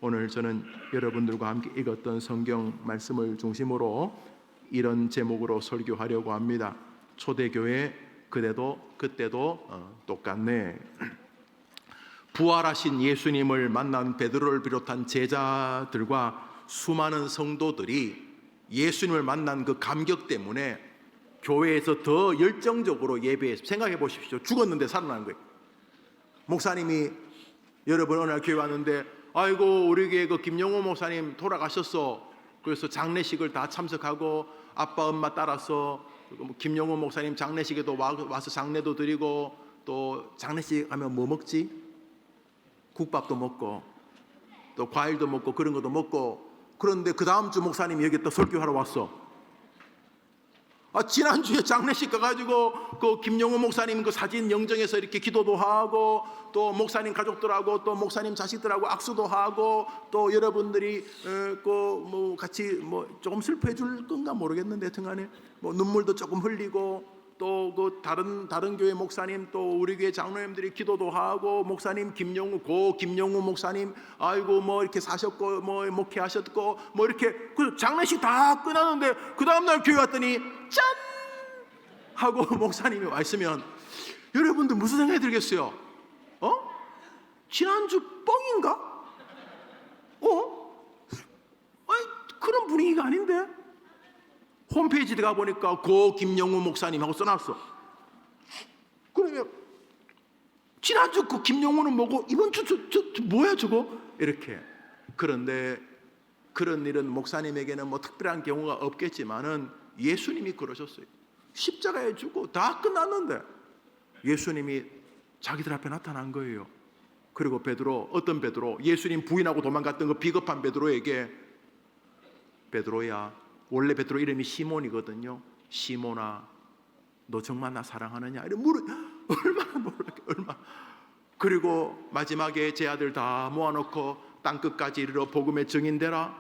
오늘 저는 여러분들과 함께 읽었던 성경 말씀을 중심으로 이런 제목으로 설교하려고 합니다. 초대교회 그때도 똑같네. 부활하신 예수님을 만난 베드로를 비롯한 제자들과 수많은 성도들이 예수님을 만난 그 감격 때문에 교회에서 더 열정적으로 예배했어요. 생각해 보십시오. 죽었는데 살아난 거예요. 목사님이 여러분 어느 날 교회 왔는데, 아이고 우리 교회 그 김영호 목사님 돌아가셨어. 그래서 장례식을 다 참석하고 아빠 엄마 따라서 김영호 목사님 장례식에도 와서 장례도 드리고, 또 장례식 하면 뭐 먹지? 국밥도 먹고 또 과일도 먹고 그런 것도 먹고. 그런데 그 다음 주 목사님이 여기 또 설교하러 왔어. 지난주에 장례식 가가지고 그 김영호 목사님 그 사진 영정에서 이렇게 기도도 하고, 또 목사님 가족들하고 또 목사님 자식들하고 악수도 하고, 또 여러분들이 뭐 같이 뭐 조금 슬퍼해 줄 건가 모르겠는데 하여튼간에 뭐 눈물도 조금 흘리고, 또 그 다른 교회 목사님, 또 우리 교회 장로님들이 기도도 하고, 목사님 김영우 목사님 아이고 뭐 이렇게 사셨고 뭐 목회하셨고 뭐 이렇게 그 장례식 다 끝났는데 그 다음날 교회 왔더니 짠 하고 목사님이 와 있으면 여러분들 무슨 생각이 들겠어요? 지난주 뻥인가? 아니, 그런 분위기가 아닌데. 홈페이지 들어가 보니까 고 김영우 목사님하고 써놨어. 그러면 지난주 그 김영우는 뭐고 이번 주 저 뭐야 저거? 이렇게. 그런데 그런 일은 목사님에게는 뭐 특별한 경우가 없겠지만은 예수님이 그러셨어요. 십자가에 죽고 다 끝났는데 예수님이 자기들 앞에 나타난 거예요. 그리고 어떤 베드로, 예수님 부인하고 도망갔던 그 비겁한 베드로에게, 베드로야, 원래 베드로 이름이 시몬이거든요. 시몬아, 너 정말 나 사랑하느냐? 이런 얼마나. 그리고 마지막에 제 아들 다 모아놓고 땅끝까지 이르러 복음의 증인되라,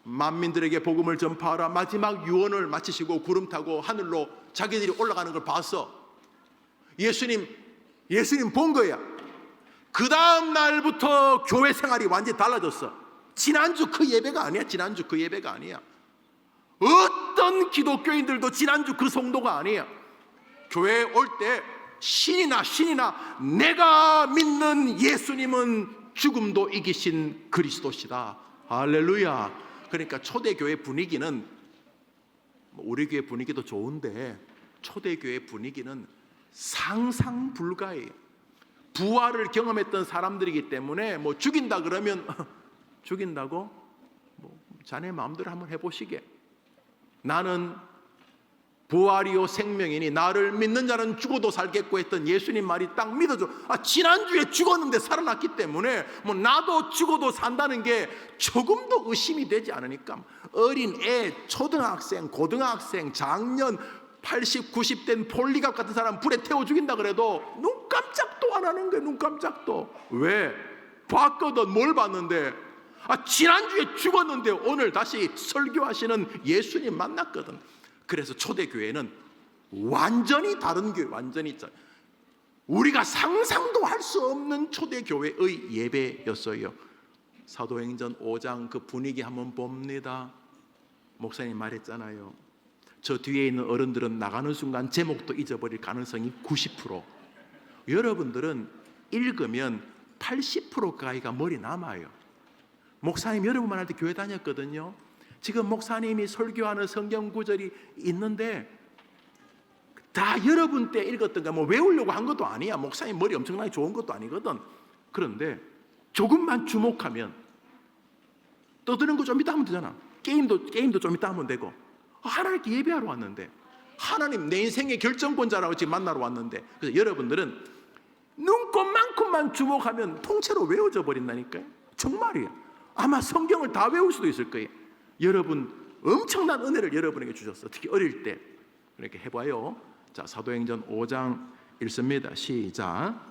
만민들에게 복음을 전파하라. 마지막 유언을 마치시고 구름 타고 하늘로 자기들이 올라가는 걸 봤어. 예수님 본 거야. 그 다음 날부터 교회 생활이 완전히 달라졌어. 지난주 그 예배가 아니야. 어떤 기독교인들도 지난주 그 성도가 아니야. 교회에 올 때 신이나 내가 믿는 예수님은 죽음도 이기신 그리스도시다. 할렐루야. 그러니까 초대교회 분위기는, 우리 교회 분위기도 좋은데 초대교회 분위기는 상상 불가해요. 부활을 경험했던 사람들이기 때문에 뭐 죽인다 그러면 죽인다고? 뭐 자네 마음대로 한번 해보시게. 나는 부활이요 생명이니 나를 믿는 자는 죽어도 살겠고 했던 예수님 말이 딱 믿어져. 지난주에 죽었는데 살아났기 때문에 뭐 나도 죽어도 산다는 게 조금도 의심이 되지 않으니까, 어린 애, 초등학생, 고등학생, 장년, 80, 90 된 폴리갑 같은 사람 불에 태워 죽인다 그래도 눈 깜짝도 안 하는 거예요. 눈 깜짝도. 왜? 봤거든. 뭘 봤는데? 지난주에 죽었는데 오늘 다시 설교하시는 예수님 만났거든. 그래서 초대교회는 완전히 다른 교회, 우리가 상상도 할 수 없는 초대교회의 예배였어요. 사도행전 5장 그 분위기 한번 봅니다. 목사님 말했잖아요. 저 뒤에 있는 어른들은 나가는 순간 제목도 잊어버릴 가능성이 90%. 여러분들은 읽으면 80% 가까이가 머리 남아요. 목사님 여러분만 할 때 교회 다녔거든요. 지금 목사님이 설교하는 성경 구절이 있는데 다 여러분 때 읽었던 거 뭐 외우려고 한 것도 아니야. 목사님 머리 엄청나게 좋은 것도 아니거든. 그런데 조금만 주목하면 떠드는 거 좀 이따 하면 되잖아. 게임도 좀 이따 하면 되고. 하나님께 예배하러 왔는데, 하나님 내 인생의 결정권자라고 지금 만나러 왔는데, 그래서 여러분들은 눈꽃만큼만 주목하면 통째로 외워져 버린다니까요. 정말이에요. 아마 성경을 다 외울 수도 있을 거예요. 여러분 엄청난 은혜를 여러분에게 주셨어. 특히 어릴 때. 이렇게 해봐요. 자, 사도행전 5장 읽습니다. 시작.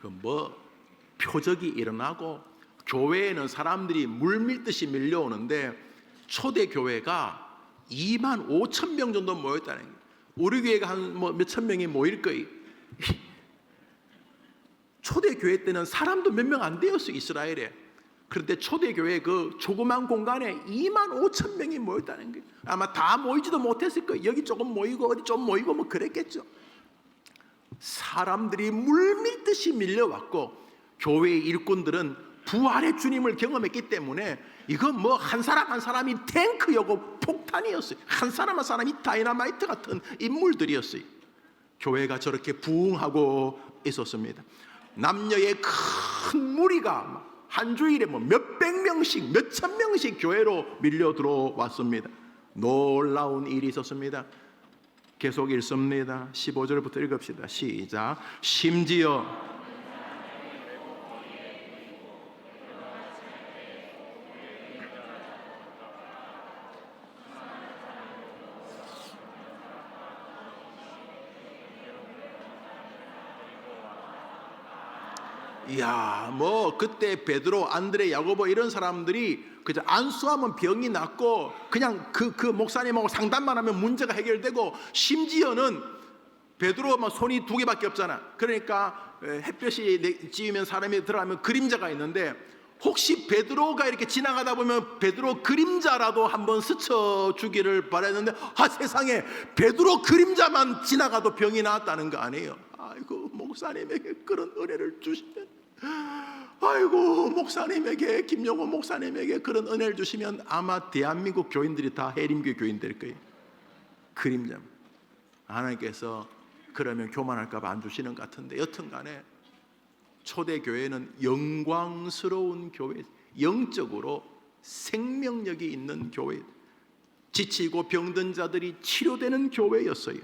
그 뭐 표적이 일어나고 교회에는 사람들이 물밀듯이 밀려오는데 초대 교회가 2만 5천 명 정도 모였다는 거예요. 우리 교회가 한 몇천 명이 모일 거예요. 초대 교회 때는 사람도 몇 명 안 되었어요, 이스라엘에. 그런데 초대 교회 그 조그만 공간에 2만 5천 명이 모였다는 거예요. 아마 다 모이지도 못했을 거예요. 여기 조금 모이고 어디 좀 모이고 뭐 그랬겠죠. 사람들이 물밀듯이 밀려왔고, 교회의 일꾼들은 부활의 주님을 경험했기 때문에 이건 뭐 한 사람 한 사람이 탱크였고 폭탄이었어요. 한 사람 한 사람이 다이너마이트 같은 인물들이었어요. 교회가 저렇게 부흥하고 있었습니다. 남녀의 큰 무리가 한 주일에 뭐 몇백 명씩 몇천 명씩 교회로 밀려 들어왔습니다. 놀라운 일이 있었습니다. 계속 읽습니다. 15절부터 읽읍시다. 시작. 심지어 뭐 그때 베드로, 안드레, 야고보 이런 사람들이 그저 안수하면 병이 낫고 그냥 그 목사님하고 상담만 하면 문제가 해결되고, 심지어는 베드로 막 손이 두 개밖에 없잖아. 그러니까 햇볕이 찌우면 사람이 들어가면 그림자가 있는데, 혹시 베드로가 이렇게 지나가다 보면 베드로 그림자라도 한번 스쳐 주기를 바랬는데, 세상에 베드로 그림자만 지나가도 병이 나았다는 거 아니에요. 아이고, 목사님에게 그런 은혜를 주시면, 아이고, 목사님에게, 김용호 목사님에게 그런 은혜를 주시면 아마 대한민국 교인들이 다 해림교회 교인 될 거예요. 그림자. 하나님께서 그러면 교만할까 봐 안 주시는 것 같은데, 여튼 간에 초대교회는 영광스러운 교회, 영적으로 생명력이 있는 교회, 지치고 병든 자들이 치료되는 교회였어요.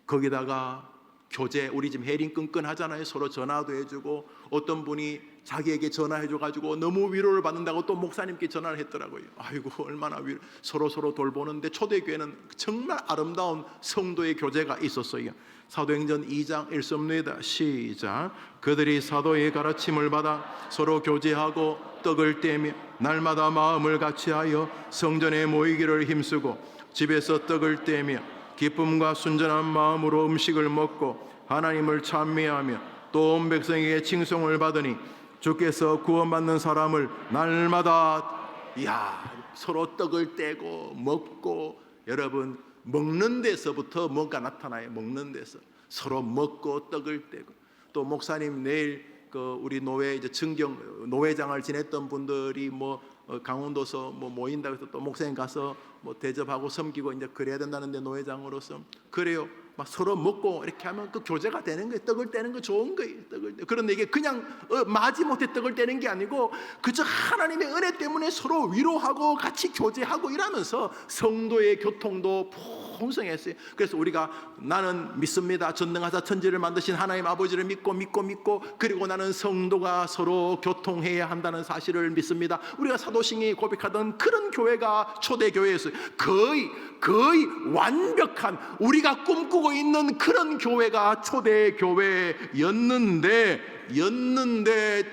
거기다가 교제, 우리 지금 해림 끈끈하잖아요. 서로 전화도 해주고, 어떤 분이 자기에게 전화해줘가지고 너무 위로를 받는다고 또 목사님께 전화를 했더라고요. 아이고, 얼마나 서로 돌보는데, 초대교회는 정말 아름다운 성도의 교제가 있었어요. 사도행전 2장 읽습니다. 시작. 그들이 사도의 가르침을 받아 서로 교제하고 떡을 떼며 날마다 마음을 같이하여 성전에 모이기를 힘쓰고 집에서 떡을 떼며 기쁨과 순전한 마음으로 음식을 먹고 하나님을 찬미하며 또 온 백성에게 칭송을 받으니 주께서 구원받는 사람을 날마다, 서로 떡을 떼고 먹고, 여러분, 먹는 데서부터 뭔가 나타나요. 먹는 데서 서로 먹고 떡을 떼고. 또 목사님 내일 우리 노회 이제 증경 노회장을 지냈던 분들이 강원도서 모인다고 해서 또 목사님 가서 대접하고 섬기고 이제 그래야 된다는데, 노회장으로서 그래요. 막 서로 먹고 이렇게 하면 그 교제가 되는 거예요. 떡을 떼는 거 좋은 거예요. 그런데 이게 그냥 마지못해 떡을 떼는 게 아니고, 그저 하나님의 은혜 때문에 서로 위로하고 같이 교제하고 이러면서 성도의 교통도 풍성했어요. 그래서 우리가, 나는 믿습니다. 전능하사 천지를 만드신 하나님 아버지를 믿고 그리고 나는 성도가 서로 교통해야 한다는 사실을 믿습니다. 우리가 사도신경이 고백하던 그런 교회가 초대교회였어요. 거의 완벽한, 우리가 꿈꾸고 있는 그런 교회가 초대교회였는데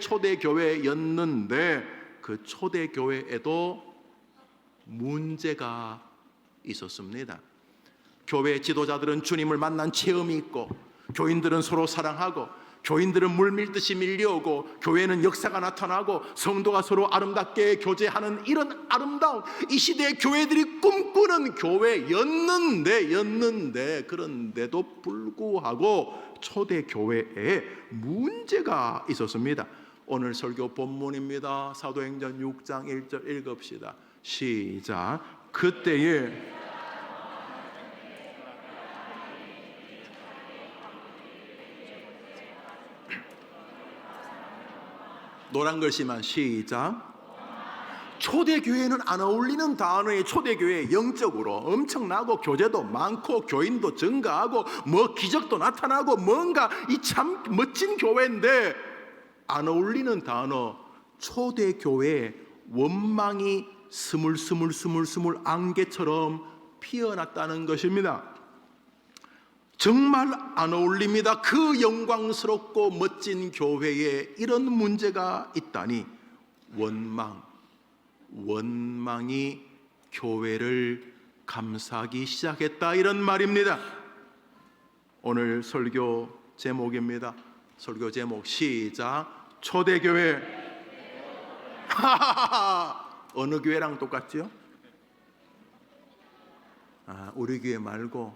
초대교회였는데 그 초대교회에도 문제가 있었습니다. 교회 지도자들은 주님을 만난 체험이 있고, 교인들은 서로 사랑하고, 교인들은 물밀듯이 밀려오고, 교회는 역사가 나타나고, 성도가 서로 아름답게 교제하는 이런 아름다운 이 시대의 교회들이 꿈꾸는 교회였는데 그런데도 불구하고 초대교회에 문제가 있었습니다. 오늘 설교 본문입니다. 사도행전 6장 1절 읽읍시다. 시작. 그때에 노란 글씨만 시작. 초대교회는 안 어울리는 단어의 초대교회, 영적으로 엄청나고 교제도 많고 교인도 증가하고 기적도 나타나고 뭔가 이 참 멋진 교회인데, 안 어울리는 단어 초대교회, 원망이 스물스물 안개처럼 피어났다는 것입니다. 정말 안 어울립니다. 그 영광스럽고 멋진 교회에 이런 문제가 있다니 원망이 교회를 감싸기 시작했다, 이런 말입니다. 오늘 설교 제목입니다. 설교 제목 시작. 초대교회. 어느 교회랑 똑같죠? 우리 교회 말고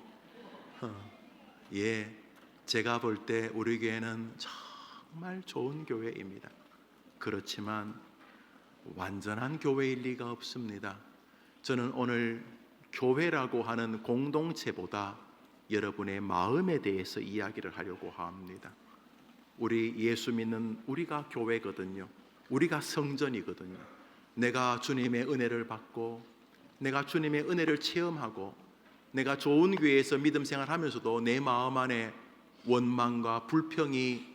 제가 볼 때 우리 교회는 정말 좋은 교회입니다. 그렇지만 완전한 교회일 리가 없습니다. 저는 오늘 교회라고 하는 공동체보다 여러분의 마음에 대해서 이야기를 하려고 합니다. 우리 예수 믿는 우리가 교회거든요. 우리가 성전이거든요. 내가 주님의 은혜를 받고 내가 주님의 은혜를 체험하고 내가 좋은 교회에서 믿음 생활하면서도 내 마음 안에 원망과 불평이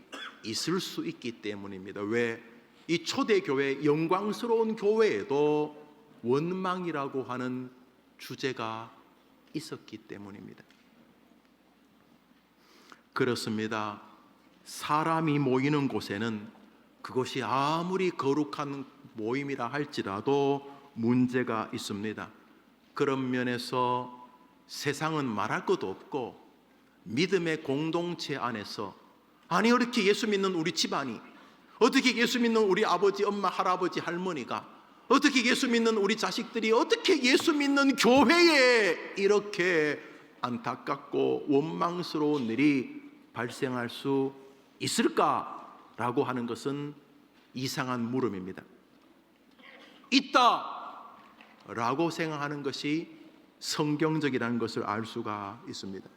있을 수 있기 때문입니다. 왜? 이 초대교회, 영광스러운 교회에도 원망이라고 하는 주제가 있었기 때문입니다. 그렇습니다. 사람이 모이는 곳에는 그것이 아무리 거룩한 모임이라 할지라도 문제가 있습니다. 그런 면에서 세상은 말할 것도 없고 믿음의 공동체 안에서 아니 어떻게 예수 믿는 우리 집안이, 어떻게 예수 믿는 우리 아버지, 엄마, 할아버지, 할머니가, 어떻게 예수 믿는 우리 자식들이, 어떻게 예수 믿는 교회에 이렇게 안타깝고 원망스러운 일이 발생할 수 있을까라고 하는 것은 이상한 물음입니다. 있다라고 생각하는 것이 성경적이라는 것을 알 수가 있습니다.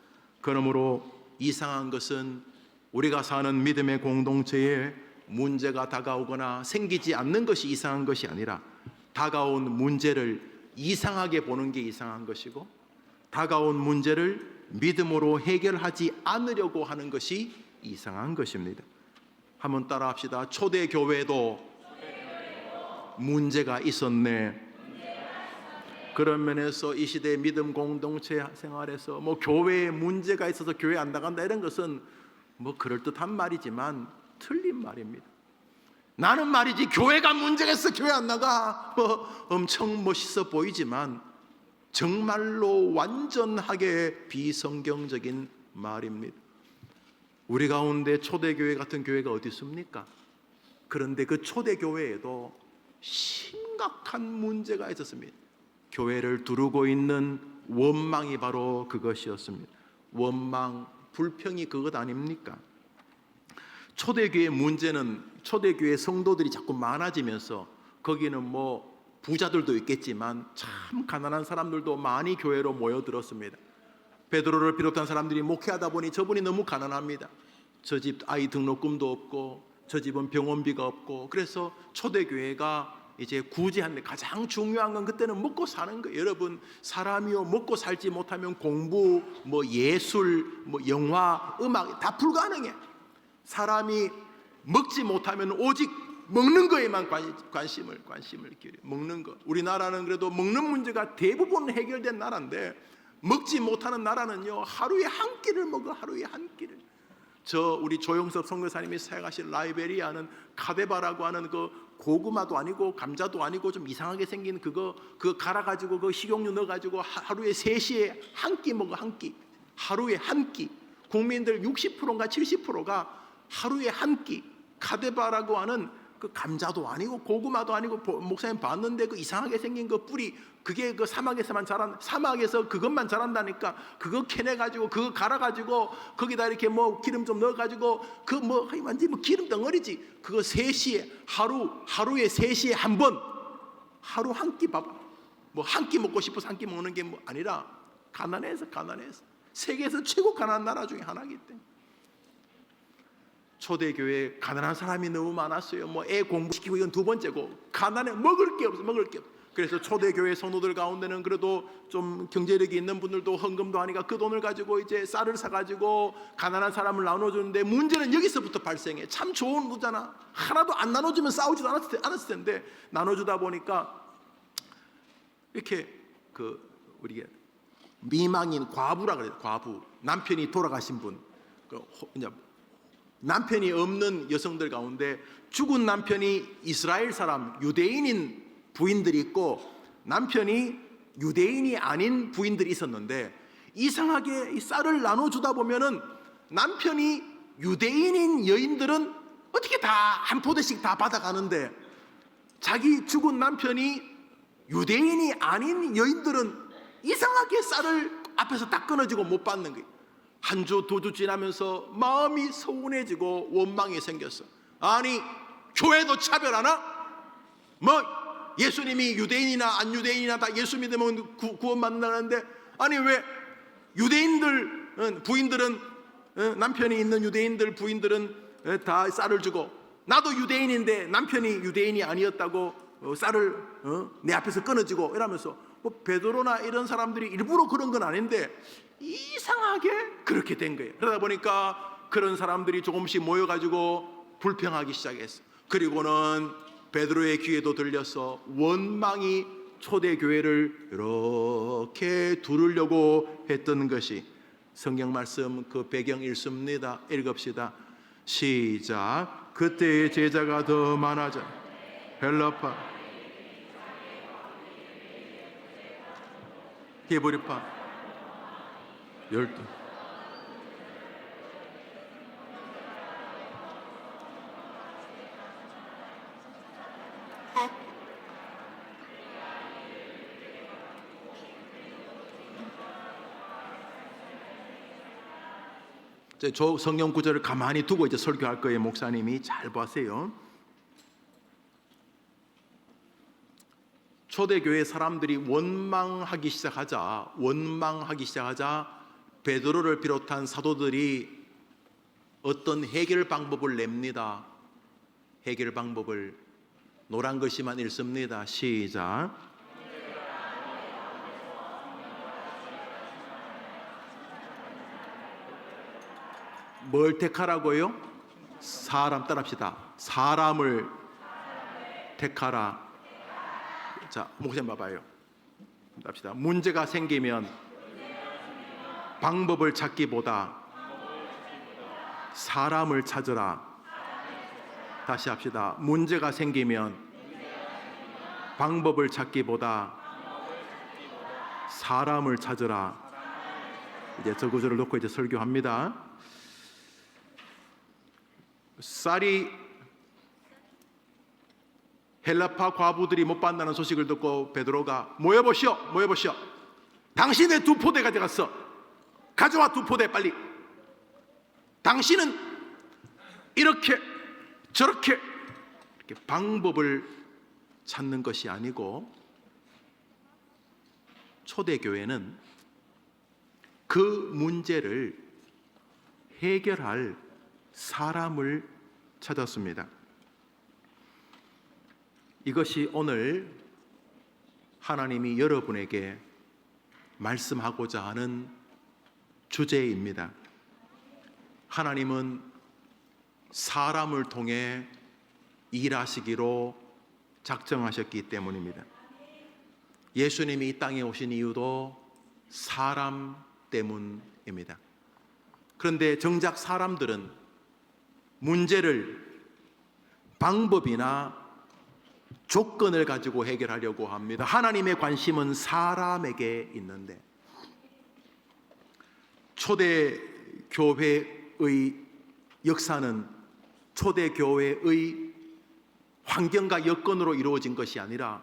그러므로 이상한 것은 우리가 사는 믿음의 공동체에 문제가 다가오거나 생기지 않는 것이 이상한 것이 아니라 다가온 문제를 이상하게 보는 게 이상한 것이고 다가온 문제를 믿음으로 해결하지 않으려고 하는 것이 이상한 것입니다. 한번 따라 합시다. 초대교회도 문제가 있었네. 그런 면에서 이 시대의 믿음 공동체 생활에서 뭐 교회에 문제가 있어서 교회 안 나간다 이런 것은 뭐 그럴듯한 말이지만 틀린 말입니다. 나는 말이지 교회가 문제가 있어 교회 안 나가 엄청 멋있어 보이지만 정말로 완전하게 비성경적인 말입니다. 우리 가운데 초대교회 같은 교회가 어디 있습니까? 그런데 그 초대교회에도 심각한 문제가 있었습니다. 교회를 두르고 있는 원망이 바로 그것이었습니다. 원망, 불평이 그것 아닙니까? 초대교회 문제는 초대교회 성도들이 자꾸 많아지면서 거기는 뭐 부자들도 있겠지만 참 가난한 사람들도 많이 교회로 모여들었습니다. 베드로를 비롯한 사람들이 목회하다 보니 저분이 너무 가난합니다. 저 집 아이 등록금도 없고 저 집은 병원비가 없고 그래서 초대교회가 이제 구제하는데 가장 중요한 건 그때는 먹고 사는 거예요. 여러분 사람이요 먹고 살지 못하면 공부, 뭐 예술, 뭐 영화, 음악 다 불가능해. 사람이 먹지 못하면 오직 먹는 거에만 관심을 기울여. 먹는 것. 우리나라는 그래도 먹는 문제가 대부분 해결된 나라인데 먹지 못하는 나라는요 하루에 한 끼를 먹어. 하루에 한 끼를. 우리 조영섭 선교사님이 사역하신 라이베리아는 카데바라고 하는 그 고구마도 아니고 감자도 아니고 좀 이상하게 생긴 그거 갈아가지고 그 식용유 넣어가지고 하루에 3시에 한 끼 먹어. 한 끼. 하루에 한 끼. 국민들 60%인가 70%가 하루에 한 끼. 카데바라고 하는 그 감자도 아니고 고구마도 아니고 목사님 봤는데 그 이상하게 생긴 그 뿌리 그게 그 사막에서만 자란 사막에서 그것만 자란다니까 그거 캐내가지고 그거 갈아가지고 거기다 이렇게 뭐 기름 좀 넣어가지고 그 뭐 완전 뭐 기름 덩어리지 그거 3시에 하루에 3시에 한 번 하루 한 끼 봐봐 뭐 한 끼 먹고 싶어서 한 끼 먹는 게 뭐 아니라 가난해서 세계에서 최고 가난한 나라 중에 하나이기 때문에. 초대교회에 가난한 사람이 너무 많았어요. 뭐 애 공부시키고 이건 두 번째고 가난해 먹을 게 없어. 그래서 초대교회 성도들 가운데는 그래도 좀 경제력이 있는 분들도 헌금도 하니까 그 돈을 가지고 이제 쌀을 사가지고 가난한 사람을 나눠주는데 문제는 여기서부터 발생해. 참 좋은 거잖아. 하나도 안 나눠주면 싸우지도 않았을 텐데 나눠주다 보니까 이렇게 우리 미망인 과부라 그래요. 과부 남편이 돌아가신 분 이제 남편이 없는 여성들 가운데 죽은 남편이 이스라엘 사람 유대인인 부인들이 있고 남편이 유대인이 아닌 부인들이 있었는데, 이상하게 이 쌀을 나눠주다 보면은 남편이 유대인인 여인들은 어떻게 다 한 포대씩 다 받아가는데, 자기 죽은 남편이 유대인이 아닌 여인들은 이상하게 쌀을 앞에서 딱 끊어지고 못 받는 거예요. 한 주, 두 주 지나면서 마음이 서운해지고 원망이 생겼어. 아니, 교회도 차별하나? 뭐 예수님이 유대인이나 안 유대인이나 다 예수 믿으면 구원받는다는데, 아니 왜 유대인들 부인들은 남편이 있는 유대인들 부인들은 다 쌀을 주고, 나도 유대인인데 남편이 유대인이 아니었다고 쌀을 내 앞에서 끊어지고 이러면서, 뭐 베드로나 이런 사람들이 일부러 그런 건 아닌데 이상하게 그렇게 된 거예요. 그러다 보니까 그런 사람들이 조금씩 모여가지고 불평하기 시작했어. 그리고는 베드로의 귀에도 들려서 원망이 초대교회를 이렇게 두르려고 했던 것이 성경 말씀 그 배경 읽습니다. 읽읍시다. 시작. 그때의 제자가 더 많아져 헬라파, 히브리파 12. 저 성경 구절을 가만히 두고 이제 설교할 거예요. 목사님이 잘 보세요. 초대교회 사람들이 원망하기 시작하자 베드로를 비롯한 사도들이 어떤 해결 방법을 냅니다. 해결 방법을 노란 글씨만 읽습니다. 시작. 뭘 택하라고요? 사람, 따라합시다. 사람을 택하라. 자, 목사님 봐봐요. 합시다. 문제가 생기면 방법을 찾기보다 사람을 찾으라. 다시 합시다. 문제가 생기면 방법을 찾기보다 사람을 찾으라. 이제 저 구절을 놓고 이제 설교합니다. 쌀이 헬라파 과부들이 못 받는다는 소식을 듣고 베드로가 모여보시오. 당신의 2포대 가져갔어. 가져와 2포대 빨리. 당신은 이렇게 저렇게 이렇게 방법을 찾는 것이 아니고, 초대교회는 그 문제를 해결할 사람을 찾았습니다. 이것이 오늘 하나님이 여러분에게 말씀하고자 하는 주제입니다. 하나님은 사람을 통해 일하시기로 작정하셨기 때문입니다. 예수님이 이 땅에 오신 이유도 사람 때문입니다. 그런데 정작 사람들은 문제를 방법이나 조건을 가지고 해결하려고 합니다. 하나님의 관심은 사람에게 있는데, 초대교회의 역사는 초대교회의 환경과 여건으로 이루어진 것이 아니라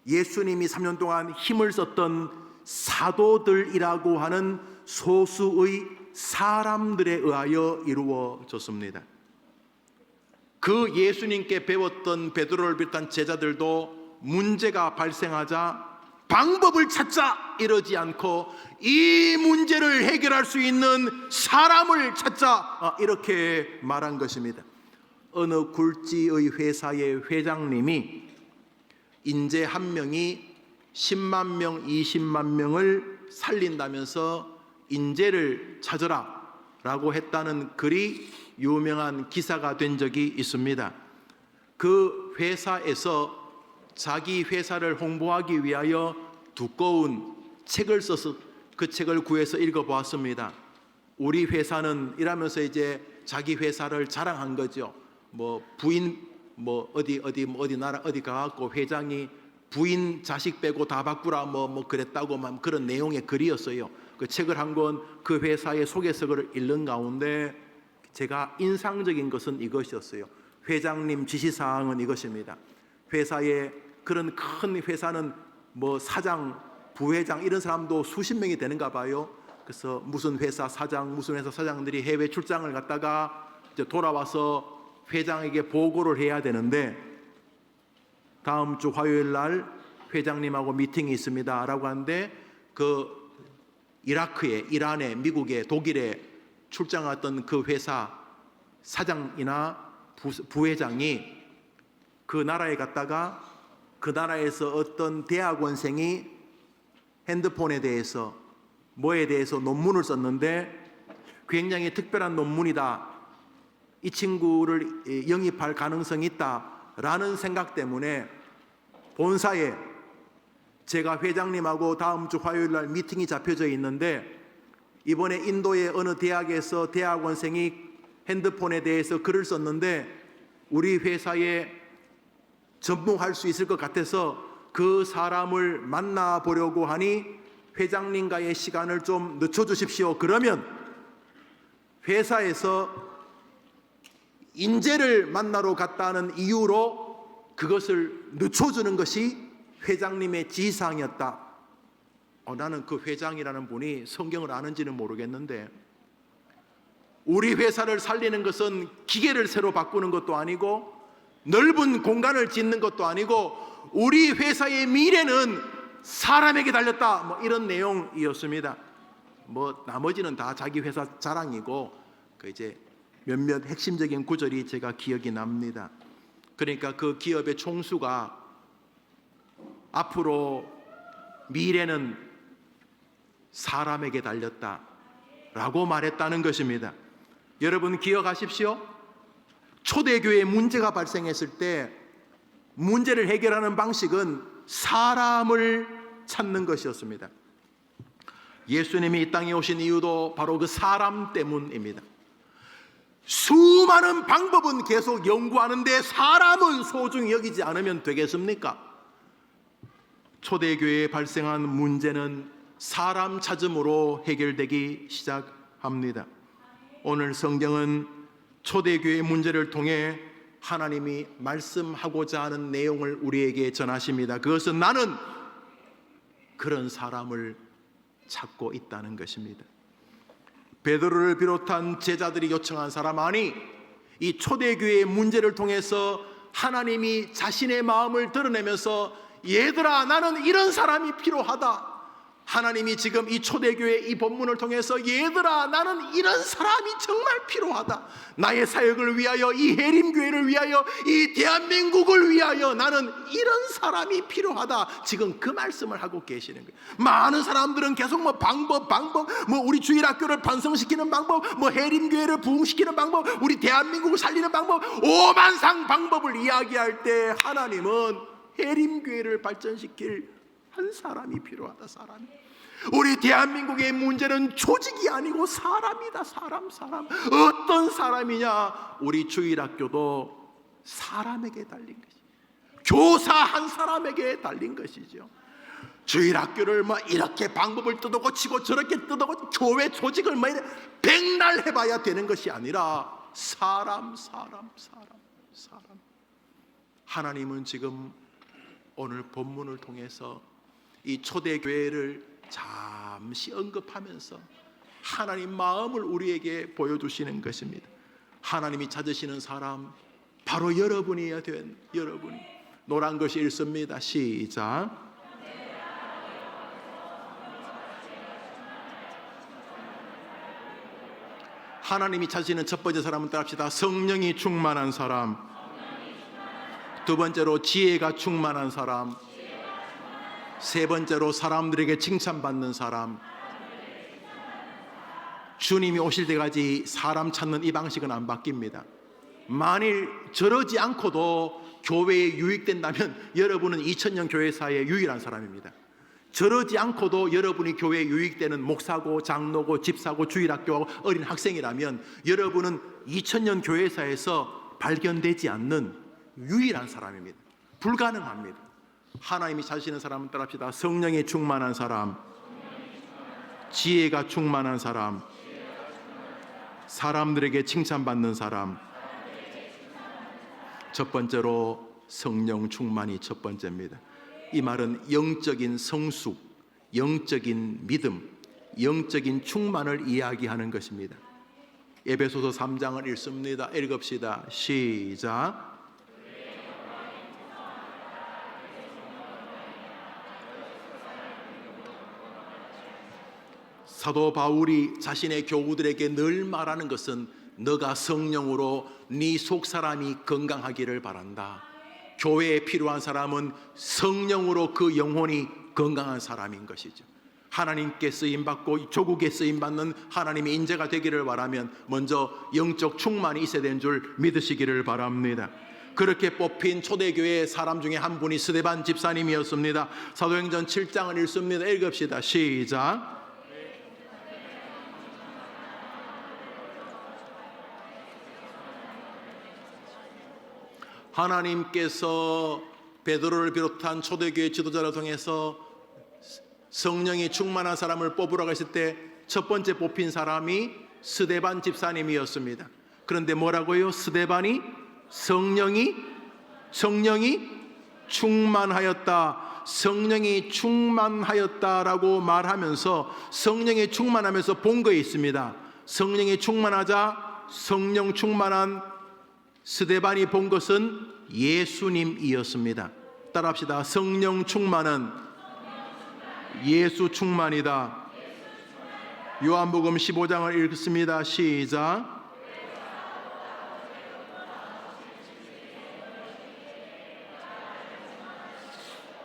예수님이 3년 동안 힘을 썼던 사도들이라고 하는 소수의 사람들에 의하여 이루어졌습니다. 그 예수님께 배웠던 베드로를 비롯한 제자들도 문제가 발생하자 방법을 찾자 이러지 않고 이 문제를 해결할 수 있는 사람을 찾자 이렇게 말한 것입니다. 어느 굴지의 회사의 회장님이 인재 한 명이 10만 명, 20만 명을 살린다면서 인재를 찾으라 라고 했다는 글이 유명한 기사가 된 적이 있습니다. 그 회사에서 자기 회사를 홍보하기 위하여 두꺼운 책을 써서 그 책을 구해서 읽어보았습니다. 우리 회사는 이라면서 이제 자기 회사를 자랑한 거죠. 뭐 부인 어디 나라 어디 가갖고 회장이 부인 자식 빼고 다 바꾸라 뭐 그랬다고 그런 내용의 글이었어요. 그 책을 한 권 그 회사의 소개서를 읽는 가운데 제가 인상적인 것은 이것이었어요. 회장님 지시사항은 이것입니다. 회사에 그런 큰 회사는 뭐 사장, 부회장 이런 사람도 수십 명이 되는가 봐요. 그래서 무슨 회사 사장, 무슨 회사 사장들이 해외 출장을 갔다가 이제 돌아와서 회장에게 보고를 해야 되는데 다음 주 화요일 날 회장님하고 미팅이 있습니다 라고 하는데 그 이라크에, 이란에, 미국에, 독일에 출장 왔던 그 회사 사장이나 부회장이 그 나라에 갔다가 그 나라에서 어떤 대학원생이 핸드폰에 대해서 뭐에 대해서 논문을 썼는데 굉장히 특별한 논문이다, 이 친구를 영입할 가능성이 있다라는 생각 때문에 본사에 제가 회장님하고 다음 주 화요일 날 미팅이 잡혀져 있는데 이번에 인도의 어느 대학에서 대학원생이 핸드폰에 대해서 글을 썼는데 우리 회사에 접목할 수 있을 것 같아서 그 사람을 만나보려고 하니 회장님과의 시간을 좀 늦춰주십시오. 그러면 회사에서 인재를 만나러 갔다는 이유로 그것을 늦춰주는 것이 회장님의 지시사항이었다. 나는 그 회장이라는 분이 성경을 아는지는 모르겠는데 우리 회사를 살리는 것은 기계를 새로 바꾸는 것도 아니고 넓은 공간을 짓는 것도 아니고 우리 회사의 미래는 사람에게 달렸다, 뭐 이런 내용이었습니다. 뭐 나머지는 다 자기 회사 자랑이고 그 이제 몇몇 핵심적인 구절이 제가 기억이 납니다. 그러니까 그 기업의 총수가 앞으로 미래는 사람에게 달렸다라고 말했다는 것입니다. 여러분 기억하십시오. 초대교회에 문제가 발생했을 때 문제를 해결하는 방식은 사람을 찾는 것이었습니다. 예수님이 이 땅에 오신 이유도 바로 그 사람 때문입니다. 수많은 방법은 계속 연구하는데 사람은 소중히 여기지 않으면 되겠습니까? 초대교회에 발생한 문제는 사람 찾음으로 해결되기 시작합니다. 오늘 성경은 초대교회의 문제를 통해 하나님이 말씀하고자 하는 내용을 우리에게 전하십니다. 그것은 나는 그런 사람을 찾고 있다는 것입니다. 베드로를 비롯한 제자들이 요청한 사람, 아니 이 초대교회의 문제를 통해서 하나님이 자신의 마음을 드러내면서 얘들아 나는 이런 사람이 필요하다. 하나님이 지금 이 초대교회 이 본문을 통해서 얘들아 나는 이런 사람이 정말 필요하다. 나의 사역을 위하여, 이 해림교회를 위하여, 이 대한민국을 위하여 나는 이런 사람이 필요하다. 지금 그 말씀을 하고 계시는 거예요. 많은 사람들은 계속 뭐 방법 뭐 우리 주일학교를 반성시키는 방법, 뭐 해림교회를 부흥시키는 방법, 우리 대한민국을 살리는 방법, 오만상 방법을 이야기할 때 하나님은 해림교회를 발전시킬 한 사람이 필요하다. 사람. 우리 대한민국의 문제는 조직이 아니고 사람이다. 사람. 어떤 사람이냐? 우리 주일학교도 사람에게 달린 것이, 교사 한 사람에게 달린 것이죠. 주일학교를 뭐 이렇게 방법을 뜯어고치고 저렇게 뜯어고 교회 조직을 뭐 이래 백날 해봐야 되는 것이 아니라 사람. 하나님은 지금 오늘 본문을 통해서 이 초대교회를 잠시 언급하면서 하나님 마음을 우리에게 보여주시는 것입니다. 하나님이 찾으시는 사람 바로 여러분이어야 된 여러분. 노란 것이 읽습니다. 시작. 하나님이 찾으시는 첫 번째 사람은 따라합시다. 성령이 충만한 사람. 두 번째로 지혜가 충만한 사람. 세 번째로 사람들에게 칭찬받는 사람. 주님이 오실 때까지 사람 찾는 이 방식은 안 바뀝니다. 만일 저러지 않고도 교회에 유익된다면 여러분은 2000년 교회사의 유일한 사람입니다. 저러지 않고도 여러분이 교회에 유익되는 목사고 장로고 집사고 주일학교고 어린 학생이라면 여러분은 2000년 교회사에서 발견되지 않는 유일한 사람입니다. 불가능합니다. 하나님이 찾으시는 사람은 따라합시다. 성령이 충만한 사람, 지혜가 충만한 사람, 사람들에게 칭찬받는 사람. 첫 번째로 성령 충만이 첫 번째입니다. 이 말은 영적인 성숙, 영적인 믿음, 영적인 충만을 이야기하는 것입니다. 에베소서 3장을 읽습니다. 읽읍시다. 시작. 사도 바울이 자신의 교우들에게 늘 말하는 것은 너가 성령으로 네 속사람이 건강하기를 바란다. 교회에 필요한 사람은 성령으로 그 영혼이 건강한 사람인 것이죠. 하나님께 쓰임받고 조국에 쓰임받는 하나님의 인재가 되기를 바라면 먼저 영적 충만이 있어야 되는 줄 믿으시기를 바랍니다. 그렇게 뽑힌 초대교회의 사람 중에 한 분이 스데반 집사님이었습니다. 사도행전 7장을 읽습니다. 읽읍시다. 시작. 하나님께서 베드로를 비롯한 초대교회 지도자를 통해서 성령이 충만한 사람을 뽑으라고 했을 때 첫 번째 뽑힌 사람이 스데반 집사님이었습니다. 그런데 뭐라고요? 스데반이 성령이 충만하였다. 성령이 충만하였다라고 말하면서 성령이 충만하면서 본 거에 있습니다. 성령이 충만하자 성령 충만한 스데반이 본 것은 예수님이었습니다. 따라합시다. 성령 충만은 예수 충만이다. 요한복음 15장을 읽습니다. 시작.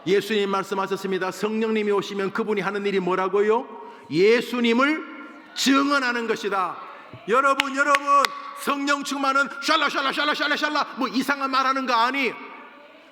예수님 말씀하셨습니다. 성령님이 오시면 그분이 하는 일이 뭐라고요? 예수님을 증언하는 것이다. 여러분 성령 충만은 샬라 뭐 이상한 말하는 거 아니.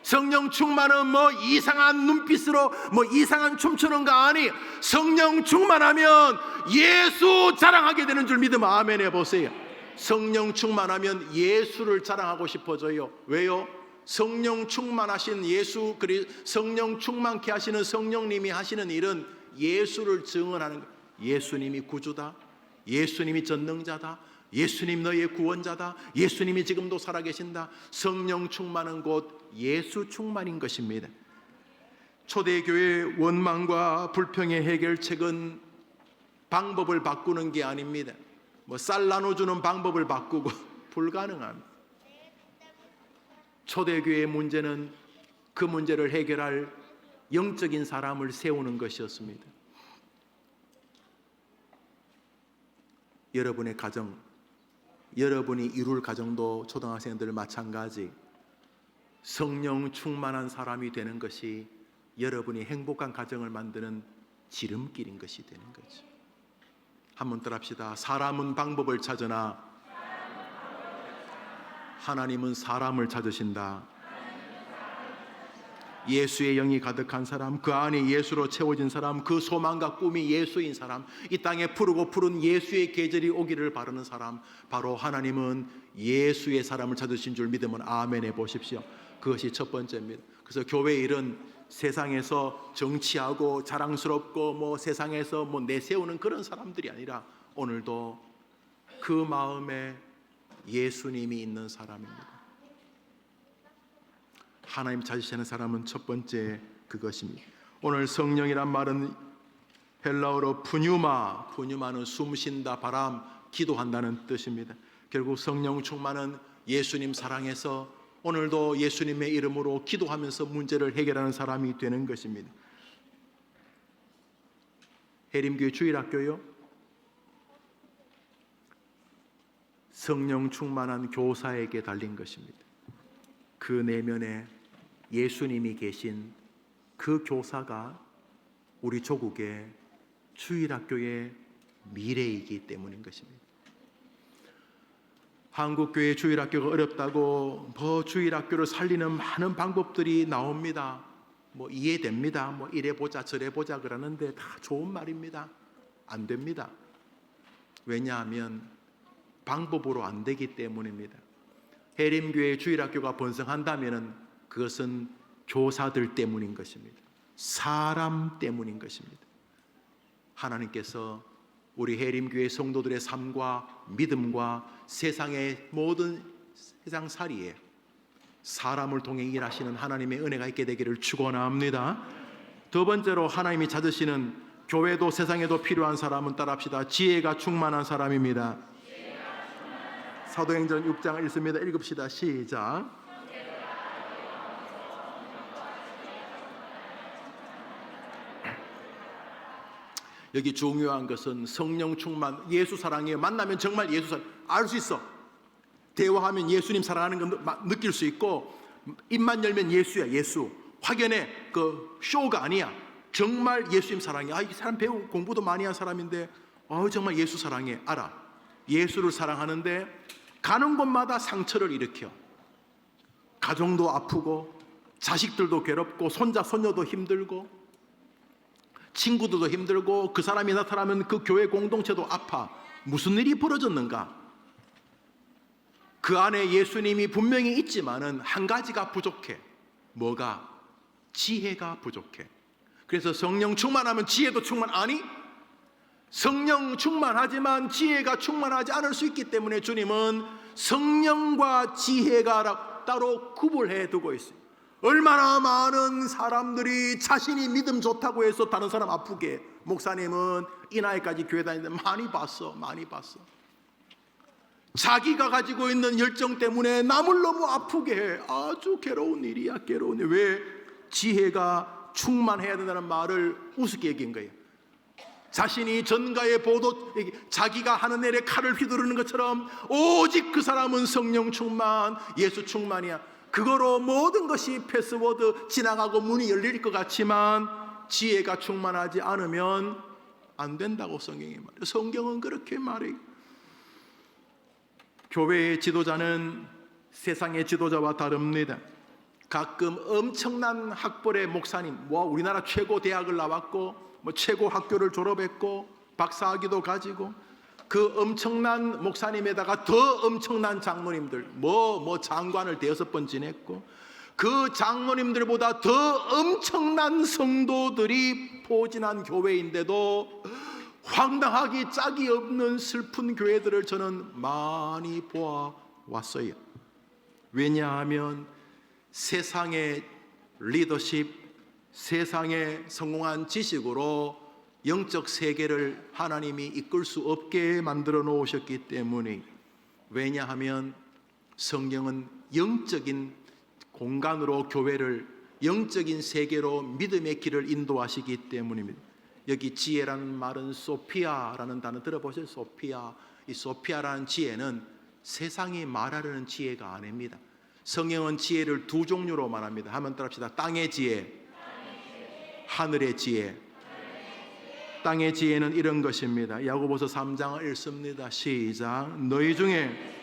성령 충만은 뭐 이상한 눈빛으로 뭐 이상한 춤추는 거 아니. 성령 충만하면 예수 자랑하게 되는 줄 믿으면 아멘 해보세요. 성령 충만하면 예수를 자랑하고 싶어져요. 왜요? 성령 충만하신 예수, 성령 충만케 하시는 성령님이 하시는 일은 예수를 증언하는 거예요. 예수님이 구주다, 예수님이 전능자다, 예수님 너희의 구원자다, 예수님이 지금도 살아계신다. 성령 충만은 곧 예수 충만인 것입니다. 초대교회의 원망과 불평의 해결책은 방법을 바꾸는 게 아닙니다. 뭐 쌀 나눠주는 방법을 바꾸고 불가능합니다. 초대교회의 문제는 그 문제를 해결할 영적인 사람을 세우는 것이었습니다. 여러분의 가정, 여러분이 이룰 가정도 초등학생들 마찬가지, 성령 충만한 사람이 되는 것이 여러분이 행복한 가정을 만드는 지름길인 것이 되는 거죠. 한번 따라합시다. 사람은 방법을 찾으나 하나님은 사람을 찾으신다. 예수의 영이 가득한 사람, 그 안에 예수로 채워진 사람, 그 소망과 꿈이 예수인 사람, 이 땅에 푸르고 푸른 예수의 계절이 오기를 바라는 사람, 바로 하나님은 예수의 사람을 찾으신 줄 믿으면 아멘 해보십시오. 그것이 첫 번째입니다. 그래서 교회 일은 세상에서 정치하고 자랑스럽고 뭐 세상에서 뭐 내세우는 그런 사람들이 아니라 오늘도 그 마음에 예수님이 있는 사람입니다. 하나님 찾으시는 사람은 첫 번째 그것입니다. 오늘 성령이란 말은 헬라어로 푸뉴마는 숨쉰다, 바람, 기도한다는 뜻입니다. 결국 성령 충만은 예수님 사랑해서 오늘도 예수님의 이름으로 기도하면서 문제를 해결하는 사람이 되는 것입니다. 해림교회 주일학교요, 성령 충만한 교사에게 달린 것입니다. 그 내면에 예수님이 계신 그 교사가 우리 조국의 주일학교의 미래이기 때문인 것입니다. 한국교회 주일학교가 어렵다고 주일학교를 살리는 많은 방법들이 나옵니다. 뭐 이해됩니다. 뭐 이래 보자 저래 보자 그러는데 다 좋은 말입니다. 안 됩니다. 왜냐하면 방법으로 안 되기 때문입니다. 해림교회 주일학교가 번성한다면 그것은 교사들 때문인 것입니다. 사람 때문인 것입니다. 하나님께서 우리 해림교회 성도들의 삶과 믿음과 세상의 모든 세상살이에 사람을 통해 일하시는 하나님의 은혜가 있게 되기를 축원합니다. 두 번째로 하나님이 찾으시는 교회도 세상에도 필요한 사람은 따라합시다. 지혜가 충만한 사람입니다. 사도행전 6장 읽습니다. 읽읍시다. 시작. 여기 중요한 것은 성령 충만, 예수 사랑이에요. 만나면 정말 예수 사랑 알 수 있어. 대화하면 예수님 사랑하는 거 느낄 수 있고, 입만 열면 예수야. 예수. 확연해. 그 쇼가 아니야. 정말 예수님 사랑해. 이 사람 배우 공부도 많이 한 사람인데 정말 예수 사랑해. 알아. 예수를 사랑하는데 가는 곳마다 상처를 일으켜. 가정도 아프고 자식들도 괴롭고 손자 손녀도 힘들고 친구들도 힘들고, 그 사람이 나타나면 그 교회 공동체도 아파. 무슨 일이 벌어졌는가? 그 안에 예수님이 분명히 있지만은 한 가지가 부족해. 뭐가? 지혜가 부족해. 그래서 성령 충만하면 지혜도 아니? 성령 충만하지만 지혜가 충만하지 않을 수 있기 때문에 주님은 성령과 지혜가 따로 구분해 두고 있어요. 얼마나 많은 사람들이 자신이 믿음 좋다고 해서 다른 사람 아프게 해. 목사님은 이 나이까지 교회 다니는데 많이 봤어. 자기가 가지고 있는 열정 때문에 남을 너무 아프게 해. 아주 괴로운 일이야. 괴로운 일. 왜? 지혜가 충만해야 된다는 말을 우습게 얘기한 거예요. 자신이 전가의 보도, 자기가 하는 일에 칼을 휘두르는 것처럼 오직 그 사람은 성령 충만, 예수 충만이야. 그거로 모든 것이 패스워드 지나가고 문이 열릴 것 같지만 지혜가 충만하지 않으면 안 된다고 성경이 말해요. 성경은 그렇게 말해요. 교회의 지도자는 세상의 지도자와 다릅니다. 가끔 엄청난 학벌의 목사님, 우리나라 최고 대학을 나왔고 최고 학교를 졸업했고 박사학위도 가지고, 그 엄청난 목사님에다가 더 엄청난 장로님들, 장관을 5번 지냈고, 그 장로님들보다 더 엄청난 성도들이 포진한 교회인데도 황당하기 짝이 없는 슬픈 교회들을 저는 많이 보아왔어요. 왜냐하면 세상의 리더십, 세상의 성공한 지식으로 영적 세계를 하나님이 이끌 수 없게 만들어 놓으셨기 때문에. 왜냐하면 성경은 영적인 공간으로 교회를, 영적인 세계로 믿음의 길을 인도하시기 때문입니다. 여기 지혜라는 말은 소피아라는 단어 들어보세요. 소피아. 이 소피아라는 지혜는 세상이 말하려는 지혜가 아닙니다. 성경은 지혜를 두 종류로 말합니다. 한번 따라합시다. 땅의 지혜, 하늘의 지혜. 땅의 지혜는 이런 것입니다. 야고보서 3장을 읽습니다. 시작. 너희 중에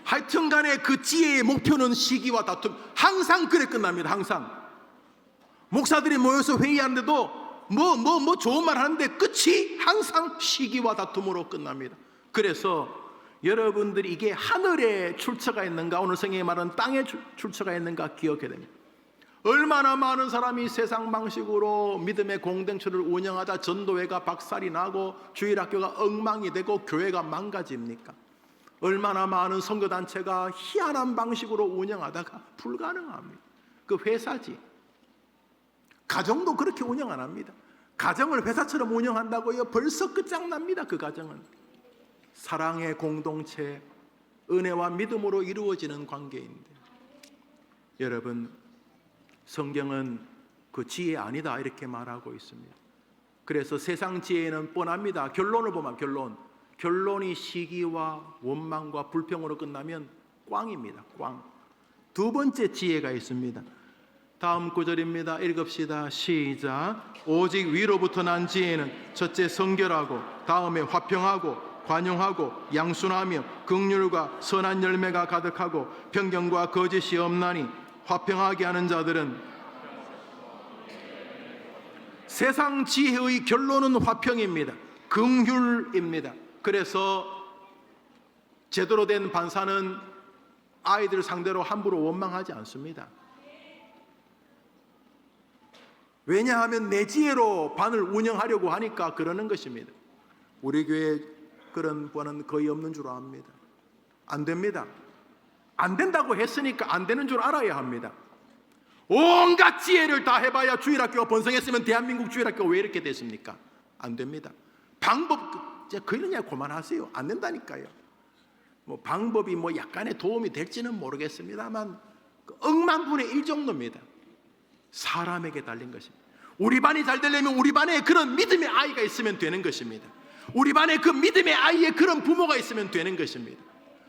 하여튼 간에 그 지혜의 목표는 시기와 다툼. 항상 그래 끝납니다. 항상 목사들이 모여서 회의하는데도 좋은 말 하는데 끝이 항상 시기와 다툼으로 끝납니다. 그래서 여러분들이 이게 하늘에 출처가 있는가, 오늘 성경이 말하는 땅에 출처가 있는가 기억해야 됩니다. 얼마나 많은 사람이 세상 방식으로 믿음의 공동체를 운영하다 전도회가 박살이 나고 주일학교가 엉망이 되고 교회가 망가집니까? 얼마나 많은 선교단체가 희한한 방식으로 운영하다가 불가능합니다. 그 회사지. 가정도 그렇게 운영 안 합니다. 가정을 회사처럼 운영한다고요? 벌써 끝장납니다. 그 가정은 사랑의 공동체, 은혜와 믿음으로 이루어지는 관계인데, 여러분, 성경은 그 지혜 아니다 이렇게 말하고 있습니다. 그래서 세상 지혜는 뻔합니다. 결론을 보면 결론이 시기와 원망과 불평으로 끝나면 꽝입니다. 꽝. 두 번째 지혜가 있습니다. 다음 구절입니다. 읽읍시다. 시작. 오직 위로부터 난 지혜는 첫째 성결하고 다음에 화평하고 관용하고 양순하며 긍휼과 선한 열매가 가득하고 편견과 거짓이 없나니 화평하게 하는 자들은 세상 지혜의 결론은 화평입니다. 긍휼입니다. 그래서 제대로 된 반사는 아이들 상대로 함부로 원망하지 않습니다. 왜냐하면 내 지혜로 반을 운영하려고 하니까 그러는 것입니다. 우리 교회 그런 분은 거의 없는 줄 압니다. 안 됩니다. 안 된다고 했으니까 안 되는 줄 알아야 합니다. 온갖 지혜를 다 해봐야 주일학교가 번성했으면 대한민국 주일학교가 왜 이렇게 됐습니까? 안 됩니다. 방법 그러냐 그만하세요. 안 된다니까요. 뭐 방법이 뭐 약간의 도움이 될지는 모르겠습니다만 억만분의 1 정도입니다. 사람에게 달린 것입니다. 우리 반이 잘 되려면 우리 반에 그런 믿음의 아이가 있으면 되는 것입니다. 우리 반에 그 믿음의 아이의 그런 부모가 있으면 되는 것입니다.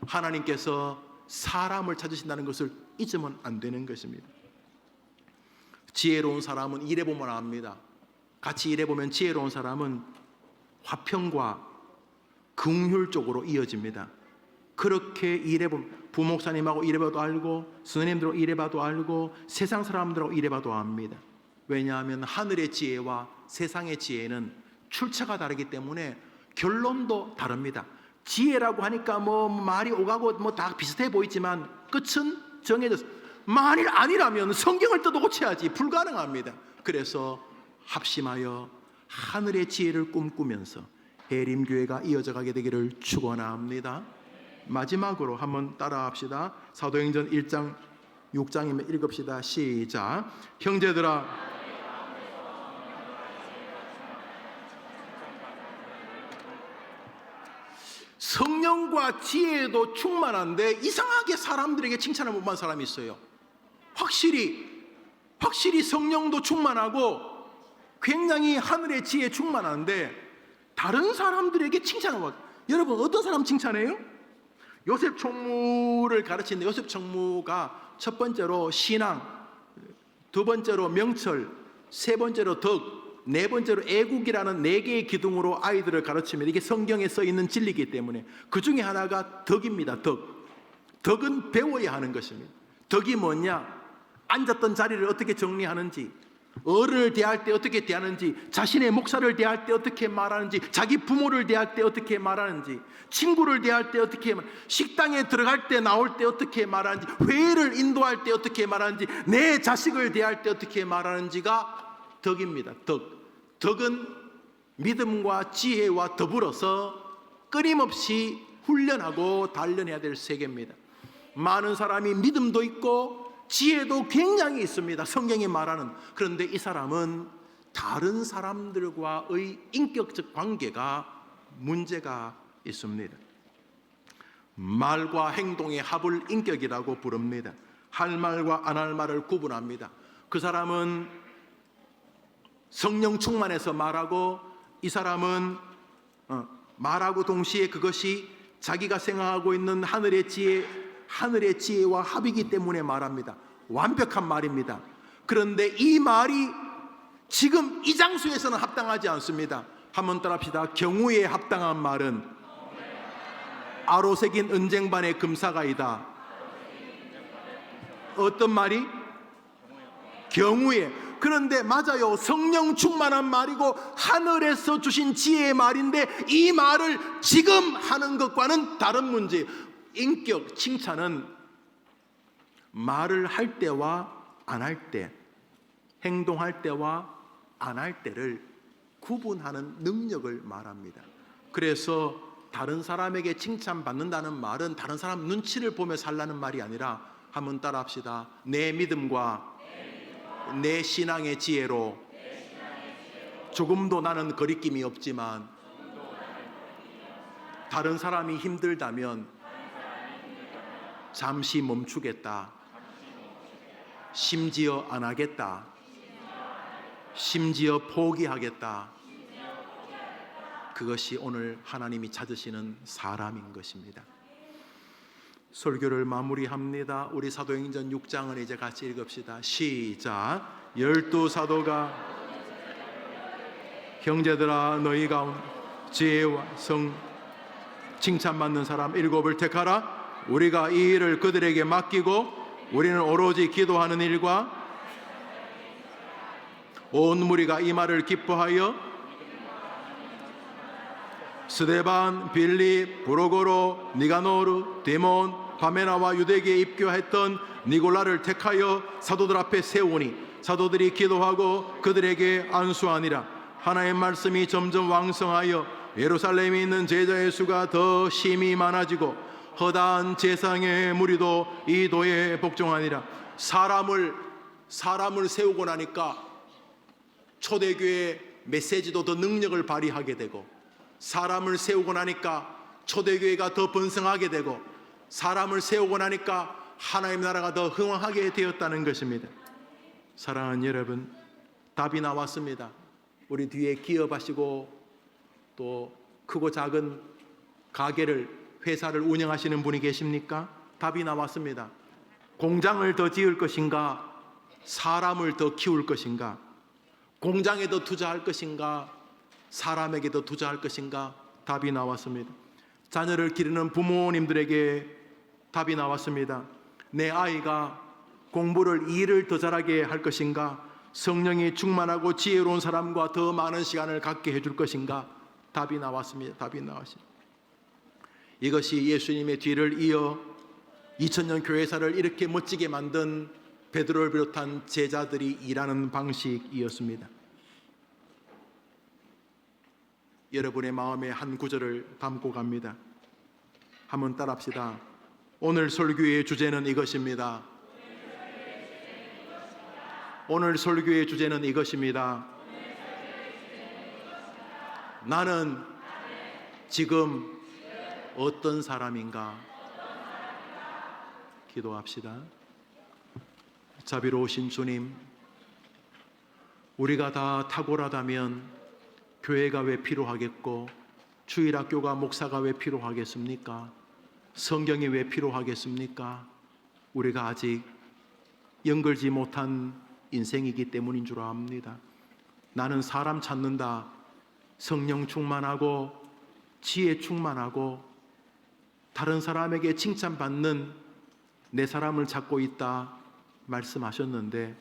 하나님께서 사람을 찾으신다는 것을 잊으면 안 되는 것입니다. 지혜로운 사람은 일해보면 압니다. 같이 일해보면 지혜로운 사람은 화평과 긍휼 쪽으로 이어집니다. 그렇게 일해보면 부목사님하고 일해봐도 알고 스님들하고 일해봐도 알고 세상 사람들하고 일해봐도 압니다. 왜냐하면 하늘의 지혜와 세상의 지혜는 출처가 다르기 때문에 결론도 다릅니다. 지혜라고 하니까 뭐 말이 오가고 뭐 다 비슷해 보이지만 끝은 정해졌어. 만일 아니라면 성경을 뜯어 고쳐야지. 불가능합니다. 그래서 합심하여 하늘의 지혜를 꿈꾸면서 해림교회가 이어져 가게 되기를 축원합니다. 마지막으로 한번 따라합시다. 사도행전 1장 6장이면 읽읍시다. 시작. 형제들아 성령과 지혜도 충만한데 이상하게 사람들에게 칭찬을 못 받는 사람이 있어요. 확실히 성령도 충만하고 굉장히 하늘의 지혜 충만한데 다른 사람들에게 칭찬을 받아요. 여러분 어떤 사람 칭찬해요? 요셉 총무를 가르치는데 요셉 총무가 첫 번째로 신앙, 두 번째로 명철, 세 번째로 덕, 네 번째로 애국이라는 4개의 기둥으로 아이들을 가르치면 이게 성경에 써 있는 진리이기 때문에 그 중에 하나가 덕입니다. 덕은 배워야 하는 것입니다. 덕이 뭐냐? 앉았던 자리를 어떻게 정리하는지, 어른을 대할 때 어떻게 대하는지, 자신의 목사를 대할 때 어떻게 말하는지, 자기 부모를 대할 때 어떻게 말하는지, 친구를 대할 때 어떻게 식당에 들어갈 때 나올 때 어떻게 말하는지, 회의를 인도할 때 어떻게 말하는지, 내 자식을 대할 때 어떻게 말하는지가 덕입니다. 덕은 믿음과 지혜와 더불어서 끊임없이 훈련하고 단련해야 될 세계입니다. 많은 사람이 믿음도 있고 지혜도 굉장히 있습니다. 성경이 말하는. 그런데 이 사람은 다른 사람들과의 인격적 관계가 문제가 있습니다. 말과 행동의 합을 인격이라고 부릅니다. 할 말과 안 할 말을 구분합니다. 그 사람은 성령 충만해서 말하고 이 사람은 말하고 동시에 그것이 자기가 생각하고 있는 하늘의 지혜와 합이기 때문에 말합니다. 완벽한 말입니다. 그런데 이 말이 지금 이 장소에서는 합당하지 않습니다. 한번 따라합시다. 경우에 합당한 말은 아로새긴 은쟁반의 금사가이다. 어떤 말이? 경우에. 그런데 맞아요. 성령 충만한 말이고 하늘에서 주신 지혜의 말인데 이 말을 지금 하는 것과는 다른 문제. 인격 칭찬은 말을 할 때와 안 할 때, 행동할 때와 안 할 때를 구분하는 능력을 말합니다. 그래서 다른 사람에게 칭찬받는다는 말은 다른 사람 눈치를 보며 살라는 말이 아니라 한번 따라합시다. 내 믿음과 내 신앙의 지혜로 조금도 나는 거리낌이 없지만 다른 사람이 힘들다면 잠시 멈추겠다. 심지어 안 하겠다. 심지어 포기하겠다. 그것이 오늘 하나님이 찾으시는 사람인 것입니다. 설교를 마무리합니다. 우리 사도행전 6장을 이제 같이 읽읍시다. 시작. 12사도가 형제들아 너희 가운데 지혜와 성 칭찬받는 사람 7을 택하라. 우리가 이 일을 그들에게 맡기고 우리는 오로지 기도하는 일과 온 무리가 이 말을 기뻐하여 스데반, 빌립, 브로고로, 니가노르, 데몬, 바메나와 유대계에 입교했던 니골라를 택하여 사도들 앞에 세우니 사도들이 기도하고 그들에게 안수하니라. 하나님의 말씀이 점점 왕성하여 예루살렘에 있는 제자의 수가 더 심히 많아지고 허다한 제상의 무리도 이 도에 복종하니라. 사람을 세우고 나니까 초대교회 메시지도 더 능력을 발휘하게 되고, 사람을 세우고 나니까 초대교회가 더 번성하게 되고, 사람을 세우고 나니까 하나님 나라가 더 흥왕하게 되었다는 것입니다. 사랑하는 여러분, 답이 나왔습니다. 우리 뒤에 기업하시고 또 크고 작은 가게를, 회사를 운영하시는 분이 계십니까? 답이 나왔습니다. 공장을 더 지을 것인가, 사람을 더 키울 것인가? 공장에 더 투자할 것인가, 사람에게 더 투자할 것인가? 답이 나왔습니다. 자녀를 기르는 부모님들에게 답이 나왔습니다. 내 아이가 공부를, 일을 더 잘하게 할 것인가, 성령이 충만하고 지혜로운 사람과 더 많은 시간을 갖게 해줄 것인가? 답이 나왔습니다. 답이 나왔습니다. 이것이 예수님의 뒤를 이어 2000년 교회사를 이렇게 멋지게 만든 베드로를 비롯한 제자들이 일하는 방식이었습니다. 여러분의 마음에 한 구절을 담고 갑니다. 한번 따라합시다. 오늘 설교의 주제는 이것입니다. 오늘 설교의 주제는 이것입니다. 나는 지금 어떤 사람인가? 기도합시다. 자비로우신 주님, 우리가 다 탁월하다면 교회가 왜 필요하겠고, 주일학교가, 목사가 왜 필요하겠습니까? 성경이 왜 필요하겠습니까? 우리가 아직 연결지 못한 인생이기 때문인 줄 압니다. 나는 사람 찾는다, 성령 충만하고 지혜 충만하고 다른 사람에게 칭찬받는 내 사람을 찾고 있다 말씀하셨는데,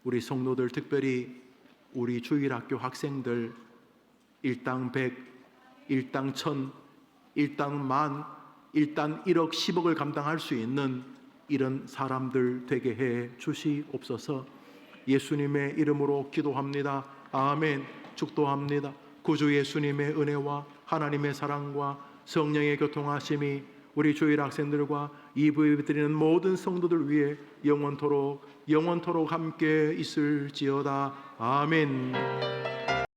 우리 성도들, 특별히 우리 주일학교 학생들, 일당 100, 일당 1000, 일당 10,000, 일당 1억, 10억을 감당할 수 있는 이런 사람들 되게 해 주시옵소서. 예수님의 이름으로 기도합니다. 아멘. 축도합니다. 구주 예수님의 은혜와 하나님의 사랑과 성령의 교통하심이 우리 주일 학생들과 EV 드리는 모든 성도들 위해 영원토록 함께 있을지어다. 아멘.